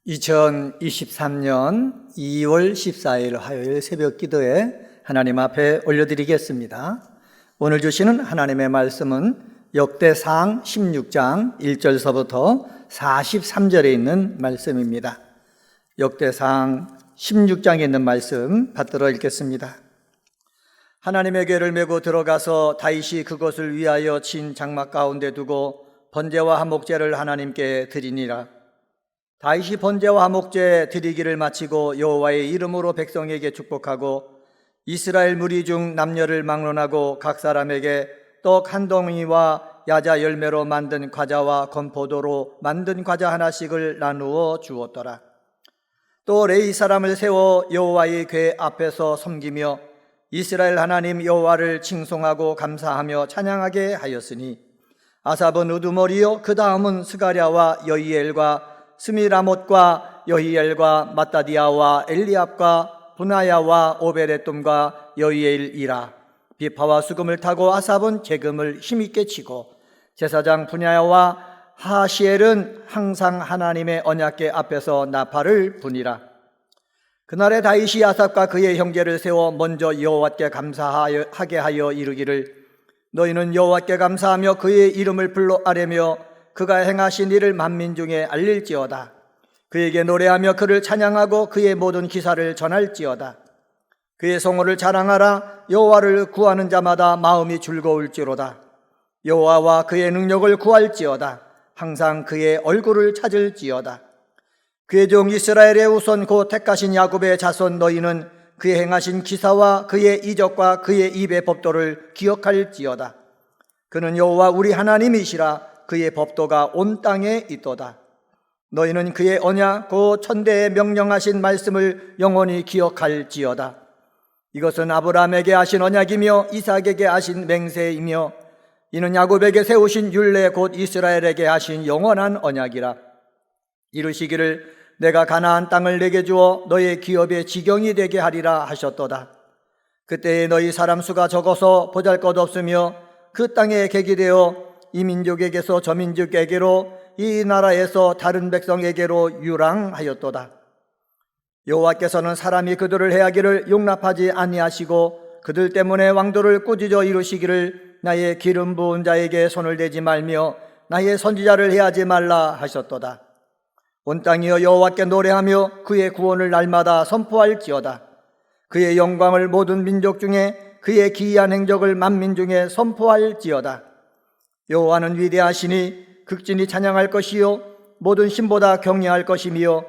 2023년 2월 14일 화요일 새벽 기도에 하나님 앞에 올려드리겠습니다. 오늘 주시는 하나님의 말씀은 역대상 16장 1절서부터 43절에 있는 말씀입니다. 역대상 16장에 있는 말씀 받들어 읽겠습니다. 하나님의 궤를 메고 들어가서 다윗이 그것을 위하여 친 장막 가운데 두고 번제와 화목제를 하나님께 드리니라. 다윗이 번제와 화목제 드리기를 마치고 여호와의 이름으로 백성에게 축복하고 이스라엘 무리 중 남녀를 막론하고 각 사람에게 떡 한 덩이와 야자 열매로 만든 과자와 건포도로 만든 과자 하나씩을 나누어 주었더라. 또 레위 사람을 세워 여호와의 궤 앞에서 섬기며 이스라엘 하나님 여호와를 칭송하고 감사하며 찬양하게 하였으니 아삽은 우두머리요 그 다음은 스가랴와 여히엘과 스미라못과 여히엘과 마따디아와 엘리압과 분하야와 오베데돔과 여히엘이라. 비파와 수금을 타고 아삽은 재금을 힘있게 치고 제사장 분하야와 하시엘은 항상 하나님의 언약궤 앞에서 나팔을 부니라. 그날에 다윗이 아삽과 그의 형제를 세워 먼저 여호와께 감사하게 하여 이르기를 너희는 여호와께 감사하며 그의 이름을 불러 아뢰며 그가 행하신 일을 만민 중에 알릴지어다. 그에게 노래하며 그를 찬양하고 그의 모든 기사를 전할지어다. 그의 성호를 자랑하라. 여호와를 구하는 자마다 마음이 즐거울지로다. 여호와와 그의 능력을 구할지어다. 항상 그의 얼굴을 찾을지어다. 그의 종 이스라엘의 우선 곧 택하신 야곱의 자손 너희는 그의 행하신 기사와 그의 이적과 그의 입의 법도를 기억할지어다. 그는 여호와 우리 하나님이시라. 그의 법도가 온 땅에 있도다. 너희는 그의 언약 곧 천대에 명령하신 말씀을 영원히 기억할지어다. 이것은 아브라함에게 하신 언약이며 이삭에게 하신 맹세이며 이는 야곱에게 세우신 율례 곧 이스라엘에게 하신 영원한 언약이라. 이르시기를 내가 가나안 땅을 내게 주어 너의 기업의 지경이 되게 하리라 하셨도다. 그때에 너희 사람 수가 적어서 보잘것없으며 그 땅에 객이 되어 이 민족에게서 저 민족에게로 이 나라에서 다른 백성에게로 유랑하였도다. 여호와께서는 사람이 그들을 해하기를 용납하지 아니하시고 그들 때문에 왕도를 꾸짖어 이루시기를 나의 기름 부은 자에게 손을 대지 말며 나의 선지자를 해하지 말라 하셨도다. 온 땅이여 여호와께 노래하며 그의 구원을 날마다 선포할지어다. 그의 영광을 모든 민족 중에 그의 기이한 행적을 만민 중에 선포할지어다. 여호와는 위대하시니 극진히 찬양할 것이요 모든 신보다 경외할 것이며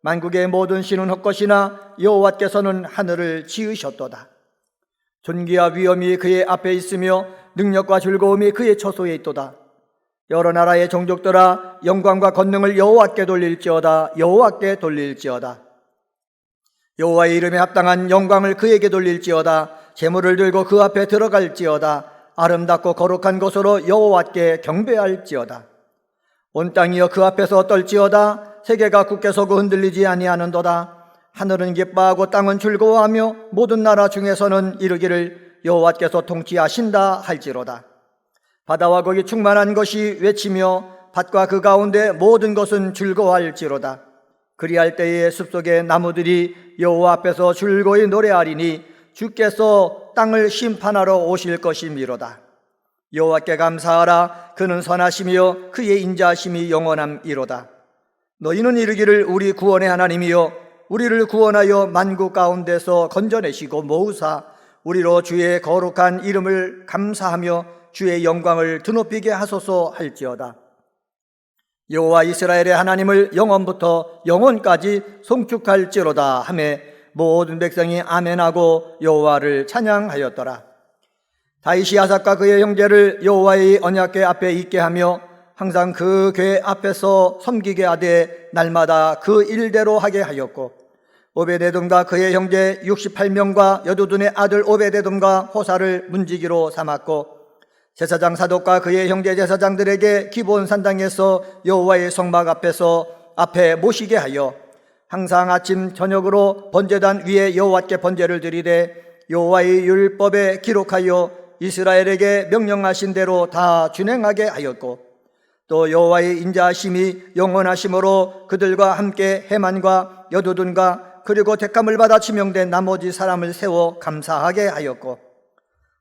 만국의 모든 신은 헛것이나 여호와께서는 하늘을 지으셨도다. 존귀와 위엄이 그의 앞에 있으며 능력과 즐거움이 그의 처소에 있도다. 여러 나라의 종족들아 영광과 권능을 여호와께 돌릴지어다. 여호와께 돌릴지어다. 여호와의 이름에 합당한 영광을 그에게 돌릴지어다. 제물을 들고 그 앞에 들어갈지어다. 아름답고 거룩한 곳으로 여호와께 경배할지어다. 온 땅이여 그 앞에서 떨지어다. 세계가 굳게 서고 흔들리지 아니하는도다. 하늘은 기뻐하고 땅은 즐거워하며 모든 나라 중에서는 이르기를 여호와께서 통치하신다 할지로다. 바다와 거기 충만한 것이 외치며 밭과 그 가운데 모든 것은 즐거워할지로다. 그리할 때에 숲속의 나무들이 여호와 앞에서 즐거이 노래하리니 주께서 땅을 심판하러 오실 것이미로다. 여호와께 감사하라. 그는 선하시며 그의 인자하심이 영원함이로다. 너희는 이르기를 우리 구원의 하나님이여 우리를 구원하여 만국 가운데서 건져내시고 모으사 우리로 주의 거룩한 이름을 감사하며 주의 영광을 드높이게 하소서 할지어다. 여호와 이스라엘의 하나님을 영원부터 영원까지 송축할지로다 하매 모든 백성이 아멘하고 여호와를 찬양하였더라. 다윗이 아삽과 그의 형제를 여호와의 언약궤 앞에 있게 하며 항상 그 궤 앞에서 섬기게 하되 날마다 그 일대로 하게 하였고 오베데돔과 그의 형제 68명과 여두둔의 아들 오베데돔과 호사를 문지기로 삼았고 제사장 사독과 그의 형제 제사장들에게 기브온 산당에서 여호와의 성막 앞에 모시게 하여 항상 아침 저녁으로 번제단 위에 여호와께 번제를 드리되 여호와의 율법에 기록하여 이스라엘에게 명령하신 대로 다 준행하게 하였고 또 여호와의 인자하심이 영원하심으로 그들과 함께 해만과 여두둔과 그리고 택함을 받아 지명된 나머지 사람을 세워 감사하게 하였고,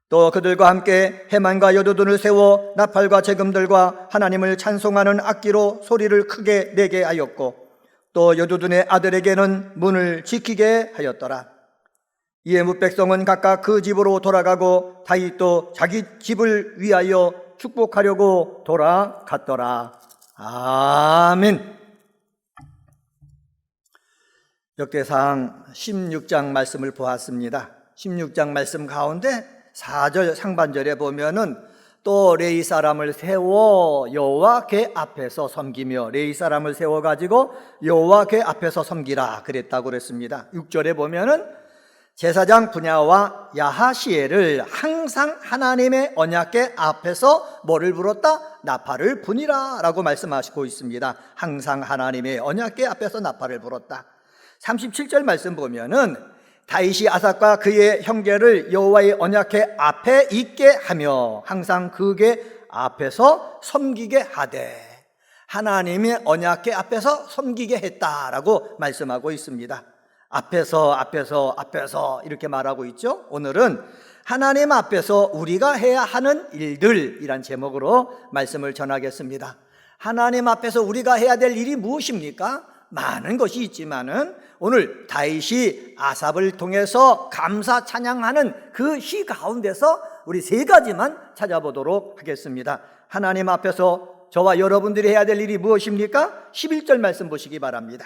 또 그들과 함께 해만과 여두둔을 세워 나팔과 재금들과 하나님을 찬송하는 악기로 소리를 크게 내게 하였고, 또 여두둔의 아들에게는 문을 지키게 하였더라. 이에 뭇백성은 각각 그 집으로 돌아가고 다윗도 자기 집을 위하여 축복하려고 돌아갔더라. 아멘. 역대상 16장 말씀을 보았습니다. 16장 말씀 가운데 4절 상반절에 보면은 또 레위 사람을 세워 여호와 궤 앞에서 섬기며, 레위 사람을 세워 가지고 여호와 궤 앞에서 섬기라 그랬다고 그랬습니다. 6절에 보면은 제사장 분야와 야하시엘을 항상 하나님의 언약궤 앞에서 뭐를 불었다? 나팔을 부니라 라고 말씀하시고 있습니다. 항상 하나님의 언약궤 앞에서 나팔을 불었다. 37절 말씀 보면은 다윗이 아삭과 그의 형제를 여호와의 언약궤 앞에 있게 하며 항상 그 궤 앞에서 섬기게 하되, 하나님의 언약궤 앞에서 섬기게 했다라고 말씀하고 있습니다. 앞에서 이렇게 말하고 있죠. 오늘은 하나님 앞에서 우리가 해야 하는 일들이란 제목으로 말씀을 전하겠습니다. 하나님 앞에서 우리가 해야 될 일이 무엇입니까? 많은 것이 있지만은 오늘 다윗이 아삽을 통해서 감사 찬양하는 그 시 가운데서 우리 3가지만 찾아보도록 하겠습니다. 하나님 앞에서 저와 여러분들이 해야 될 일이 무엇입니까? 11절 말씀 보시기 바랍니다.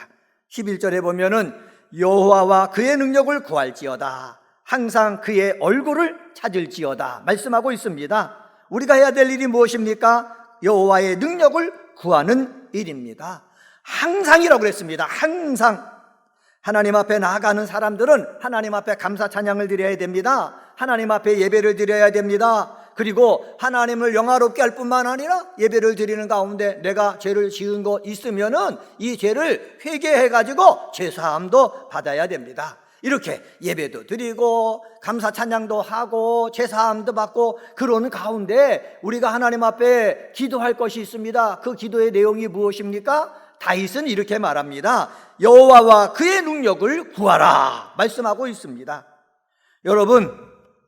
11절에 보면은 여호와와 그의 능력을 구할지어다, 항상 그의 얼굴을 찾을지어다 말씀하고 있습니다. 우리가 해야 될 일이 무엇입니까? 여호와의 능력을 구하는 일입니다. 항상이라고 그랬습니다. 항상. 하나님 앞에 나아가는 사람들은 하나님 앞에 감사 찬양을 드려야 됩니다. 하나님 앞에 예배를 드려야 됩니다. 그리고 하나님을 영화롭게 할 뿐만 아니라 예배를 드리는 가운데 내가 죄를 지은 거 있으면은 이 죄를 회개해 가지고 죄사함도 받아야 됩니다. 이렇게 예배도 드리고 감사 찬양도 하고 죄사함도 받고 그러는 가운데 우리가 하나님 앞에 기도할 것이 있습니다. 그 기도의 내용이 무엇입니까? 다윗은 이렇게 말합니다. 여호와와 그의 능력을 구하라 말씀하고 있습니다. 여러분,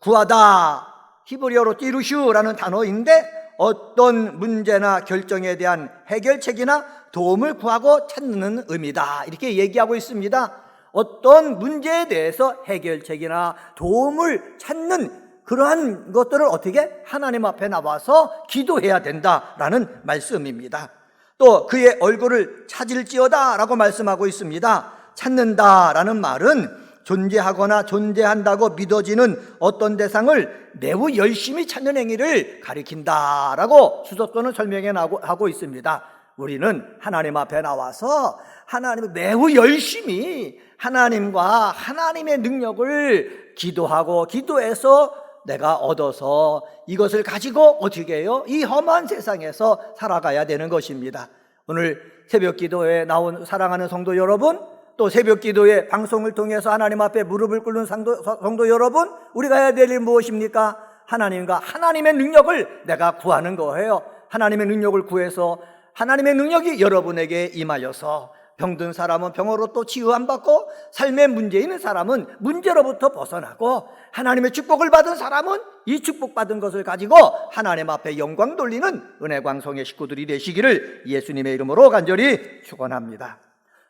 구하다 히브리어로 띠루슈라는 단어인데 어떤 문제나 결정에 대한 해결책이나 도움을 구하고 찾는 의미다 이렇게 얘기하고 있습니다. 어떤 문제에 대해서 해결책이나 도움을 찾는 그러한 것들을 어떻게 하나님 앞에 나와서 기도해야 된다라는 말씀입니다. 또 그의 얼굴을 찾을지어다 라고 말씀하고 있습니다. 찾는다라는 말은 존재하거나 존재한다고 믿어지는 어떤 대상을 매우 열심히 찾는 행위를 가리킨다라고 수도권은 설명해 하고 있습니다. 우리는 하나님 앞에 나와서 하나님을 매우 열심히 하나님과 하나님의 능력을 기도하고 기도해서 내가 얻어서 이것을 가지고 어떻게 해요? 이 험한 세상에서 살아가야 되는 것입니다. 오늘 새벽 기도에 나온 사랑하는 성도 여러분, 또 새벽 기도의 방송을 통해서 하나님 앞에 무릎을 꿇는 성도 여러분, 우리가 해야 될 일 무엇입니까? 하나님과 하나님의 능력을 내가 구하는 거예요. 하나님의 능력을 구해서 하나님의 능력이 여러분에게 임하여서 병든 사람은 병으로 또 치유함받고, 삶의 문제 있는 사람은 문제로부터 벗어나고, 하나님의 축복을 받은 사람은 이 축복받은 것을 가지고 하나님 앞에 영광 돌리는 은혜광성의 식구들이 되시기를 예수님의 이름으로 간절히 축원합니다.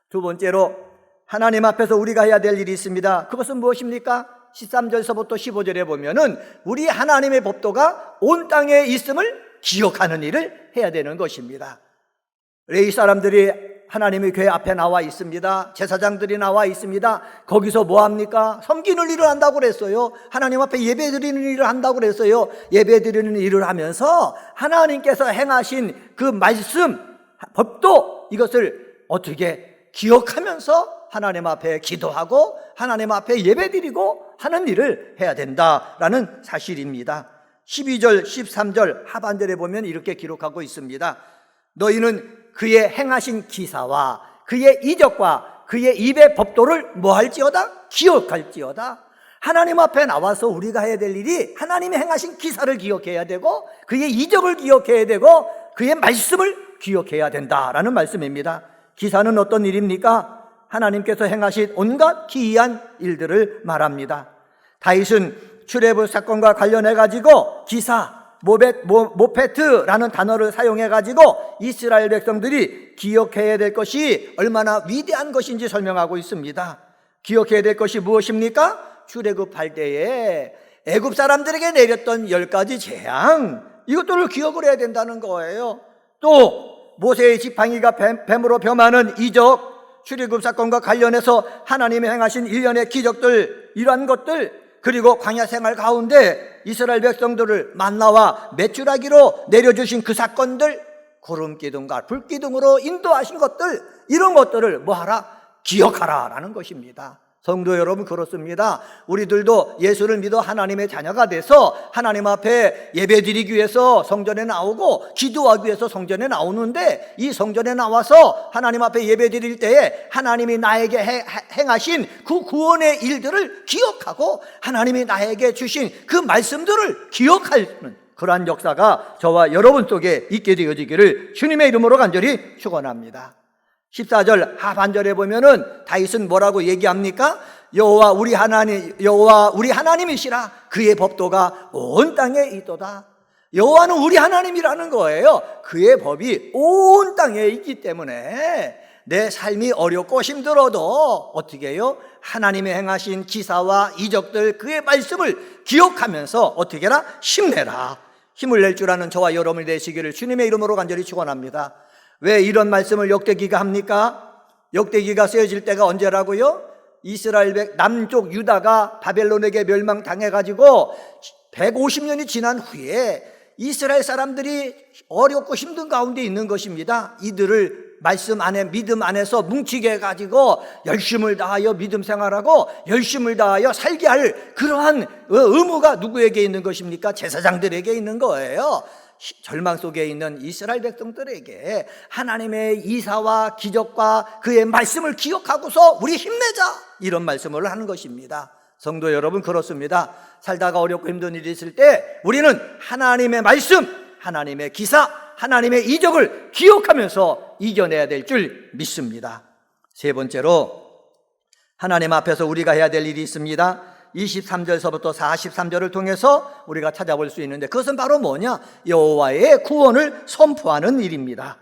두 번째로 하나님 앞에서 우리가 해야 될 일이 있습니다. 그것은 무엇입니까? 13절서부터 15절에 보면은 우리 하나님의 법도가 온 땅에 있음을 기억하는 일을 해야 되는 것입니다. 레위 사람들이 하나님의 궤 앞에 나와 있습니다. 제사장들이 나와 있습니다. 거기서 뭐 합니까? 섬기는 일을 한다고 그랬어요. 하나님 앞에 예배 드리는 일을 한다고 그랬어요. 예배 드리는 일을 하면서 하나님께서 행하신 그 말씀, 법도 이것을 어떻게 기억하면서 하나님 앞에 기도하고 하나님 앞에 예배 드리고 하는 일을 해야 된다라는 사실입니다. 12절, 13절 하반절에 보면 이렇게 기록하고 있습니다. 너희는 그의 행하신 기사와 그의 이적과 그의 입의 법도를 뭐 할지어다? 기억할지어다. 하나님 앞에 나와서 우리가 해야 될 일이 하나님이 행하신 기사를 기억해야 되고 그의 이적을 기억해야 되고 그의 말씀을 기억해야 된다라는 말씀입니다. 기사는 어떤 일입니까? 하나님께서 행하신 온갖 기이한 일들을 말합니다. 다윗은 출애굽 사건과 관련해 가지고 기사, 모페트라는 단어를 사용해 가지고 이스라엘 백성들이 기억해야 될 것이 얼마나 위대한 것인지 설명하고 있습니다. 기억해야 될 것이 무엇입니까? 출애굽할 때에 애굽 사람들에게 내렸던 10가지 재앙, 이것들을 기억을 해야 된다는 거예요. 또 모세의 지팡이가 뱀으로 범하는 이적, 출애굽 사건과 관련해서 하나님이 행하신 일련의 기적들, 이러한 것들, 그리고 광야 생활 가운데 이스라엘 백성들을 만나와 메추라기로 내려주신 그 사건들, 구름기둥과 불기둥으로 인도하신 것들, 이런 것들을 뭐하라? 기억하라라는 것입니다. 성도 여러분, 그렇습니다. 우리들도 예수를 믿어 하나님의 자녀가 돼서 하나님 앞에 예배드리기 위해서 성전에 나오고 기도하기 위해서 성전에 나오는데, 이 성전에 나와서 하나님 앞에 예배드릴 때에 하나님이 나에게 행하신 그 구원의 일들을 기억하고 하나님이 나에게 주신 그 말씀들을 기억하는 그러한 역사가 저와 여러분 속에 있게 되어지기를 주님의 이름으로 간절히 축원합니다. 14절 하반절에 보면은 다윗은 뭐라고 얘기합니까? 여호와 우리 하나님이시라. 그의 법도가 온 땅에 있도다. 여호와는 우리 하나님이라는 거예요. 그의 법이 온 땅에 있기 때문에 내 삶이 어렵고 힘들어도 어떻게 해요? 하나님의 행하신 기사와 이적들, 그의 말씀을 기억하면서 어떻게 해라? 힘내라. 힘을 낼 줄 아는 저와 여러분이 되시기를 주님의 이름으로 간절히 축원합니다. 왜 이런 말씀을 역대기가 합니까? 역대기가 쓰여질 때가 언제라고요? 이스라엘 남쪽 유다가 바벨론에게 멸망당해가지고 150년이 지난 후에 이스라엘 사람들이 어렵고 힘든 가운데 있는 것입니다. 이들을 말씀 안에, 믿음 안에서 뭉치게 해가지고 열심을 다하여 믿음 생활하고 열심을 다하여 살게 할 그러한 의무가 누구에게 있는 것입니까? 제사장들에게 있는 거예요. 절망 속에 있는 이스라엘 백성들에게 하나님의 이사와 기적과 그의 말씀을 기억하고서 우리 힘내자, 이런 말씀을 하는 것입니다. 성도 여러분, 그렇습니다. 살다가 어렵고 힘든 일이 있을 때 우리는 하나님의 말씀, 하나님의 기사, 하나님의 이적을 기억하면서 이겨내야 될 줄 믿습니다. 세 번째로 하나님 앞에서 우리가 해야 될 일이 있습니다. 23절서부터 43절을 통해서 우리가 찾아볼 수 있는데, 그것은 바로 뭐냐? 여호와의 구원을 선포하는 일입니다.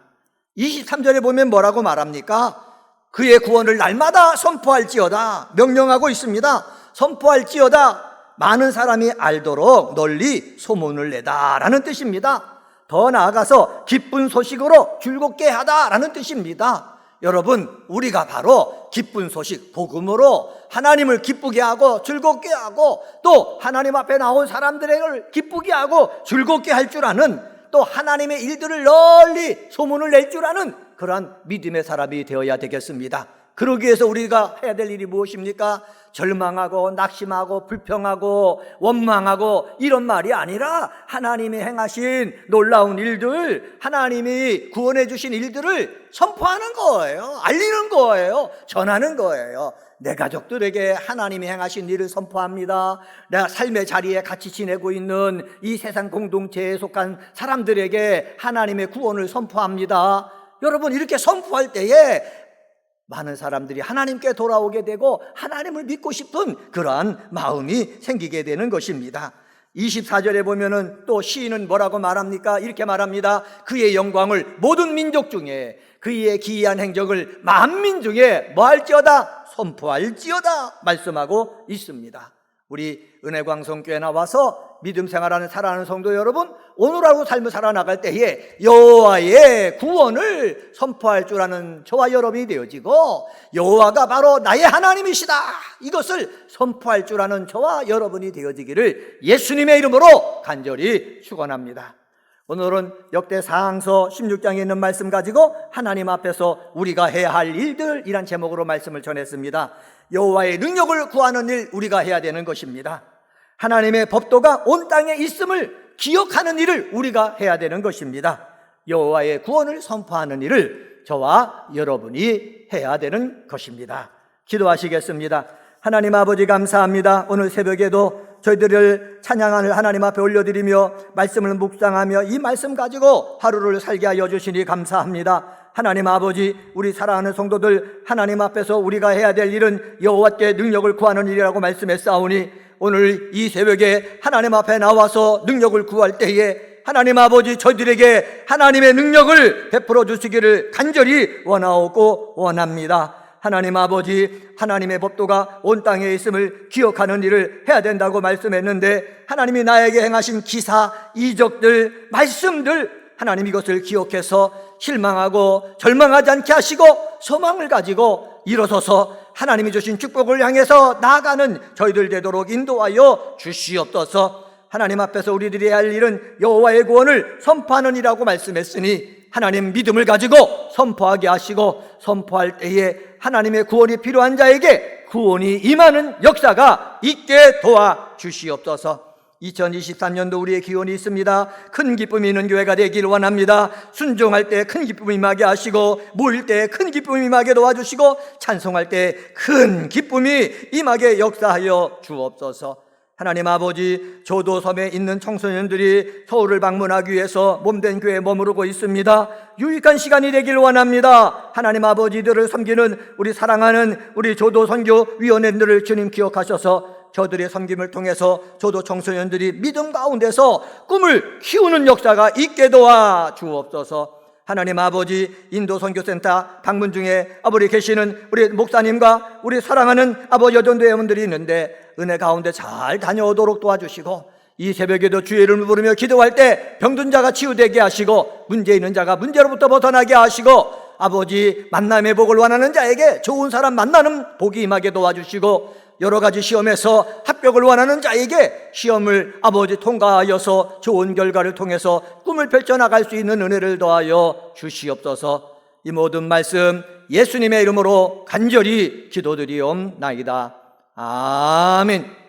23절에 보면 뭐라고 말합니까? 그의 구원을 날마다 선포할지어다 명령하고 있습니다. 선포할지어다, 많은 사람이 알도록 널리 소문을 내다라는 뜻입니다. 더 나아가서 기쁜 소식으로 즐겁게 하다라는 뜻입니다. 여러분, 우리가 바로 기쁜 소식, 복음으로 하나님을 기쁘게 하고 즐겁게 하고, 또 하나님 앞에 나온 사람들을 기쁘게 하고 즐겁게 할 줄 아는, 또 하나님의 일들을 널리 소문을 낼 줄 아는 그러한 믿음의 사람이 되어야 되겠습니다. 그러기 위해서 우리가 해야 될 일이 무엇입니까? 절망하고 낙심하고 불평하고 원망하고 이런 말이 아니라 하나님이 행하신 놀라운 일들, 하나님이 구원해 주신 일들을 선포하는 거예요. 알리는 거예요. 전하는 거예요. 내 가족들에게 하나님이 행하신 일을 선포합니다. 내가 삶의 자리에 같이 지내고 있는 이 세상 공동체에 속한 사람들에게 하나님의 구원을 선포합니다. 여러분, 이렇게 선포할 때에 많은 사람들이 하나님께 돌아오게 되고 하나님을 믿고 싶은 그러한 마음이 생기게 되는 것입니다. 24절에 보면은 또 시인은 뭐라고 말합니까? 이렇게 말합니다. 그의 영광을 모든 민족 중에, 그의 기이한 행적을 만민 중에 뭐할지어다? 선포할지어다 말씀하고 있습니다. 우리 은혜광성교회 나와서 믿음 생활하는 살아가는 성도 여러분, 오늘 하루 삶을 살아나갈 때에 여호와의 구원을 선포할 줄 아는 저와 여러분이 되어지고, 여호와가 바로 나의 하나님이시다, 이것을 선포할 줄 아는 저와 여러분이 되어지기를 예수님의 이름으로 간절히 축원합니다. 오늘은 역대사항서 16장에 있는 말씀 가지고 하나님 앞에서 우리가 해야 할 일들이란 제목으로 말씀을 전했습니다. 여호와의 능력을 구하는 일, 우리가 해야 되는 것입니다. 하나님의 법도가 온 땅에 있음을 기억하는 일을 우리가 해야 되는 것입니다. 여호와의 구원을 선포하는 일을 저와 여러분이 해야 되는 것입니다. 기도하시겠습니다. 하나님 아버지, 감사합니다. 오늘 새벽에도 저희들을 찬양하는 하나님 앞에 올려드리며 말씀을 묵상하며 이 말씀 가지고 하루를 살게 하여 주시니 감사합니다. 하나님 아버지, 우리 사랑하는 성도들 하나님 앞에서 우리가 해야 될 일은 여호와께 능력을 구하는 일이라고 말씀했사오니 오늘 이 새벽에 하나님 앞에 나와서 능력을 구할 때에 하나님 아버지, 저희들에게 하나님의 능력을 베풀어 주시기를 간절히 원하고 원합니다. 하나님 아버지, 하나님의 법도가 온 땅에 있음을 기억하는 일을 해야 된다고 말씀했는데 하나님이 나에게 행하신 기사, 이적들, 말씀들, 하나님 이것을 기억해서 실망하고 절망하지 않게 하시고 소망을 가지고 일어서서 하나님이 주신 축복을 향해서 나아가는 저희들 되도록 인도하여 주시옵소서. 하나님 앞에서 우리들이 할 일은 여호와의 구원을 선포하는 이라고 말씀했으니 하나님 믿음을 가지고 선포하게 하시고 선포할 때에 하나님의 구원이 필요한 자에게 구원이 임하는 역사가 있게 도와주시옵소서. 2023년도 우리의 기원이 있습니다. 큰 기쁨이 있는 교회가 되길 원합니다. 순종할 때 큰 기쁨이 임하게 하시고 모일 때 큰 기쁨이 임하게 도와주시고 찬송할 때 큰 기쁨이 임하게 역사하여 주옵소서. 하나님 아버지, 조도섬에 있는 청소년들이 서울을 방문하기 위해서 몸된 교회에 머무르고 있습니다. 유익한 시간이 되길 원합니다. 하나님 아버지들을 섬기는 우리 사랑하는 우리 조도선교위원회들을 주님 기억하셔서 저들의 섬김을 통해서 저도 청소년들이 믿음 가운데서 꿈을 키우는 역사가 있게 도와 주옵소서. 하나님 아버지, 인도 선교센터 방문 중에 아버지 계시는 우리 목사님과 우리 사랑하는 아버지 여전도회원들이 있는데 은혜 가운데 잘 다녀오도록 도와주시고 이 새벽에도 주의 이름을 부르며 기도할 때 병든 자가 치유되게 하시고 문제 있는 자가 문제로부터 벗어나게 하시고 아버지 만남의 복을 원하는 자에게 좋은 사람 만나는 복이 임하게 도와주시고 여러 가지 시험에서 합격을 원하는 자에게 시험을 아버지 통과하여서 좋은 결과를 통해서 꿈을 펼쳐나갈 수 있는 은혜를 더하여 주시옵소서. 이 모든 말씀 예수님의 이름으로 간절히 기도드리옵나이다. 아멘.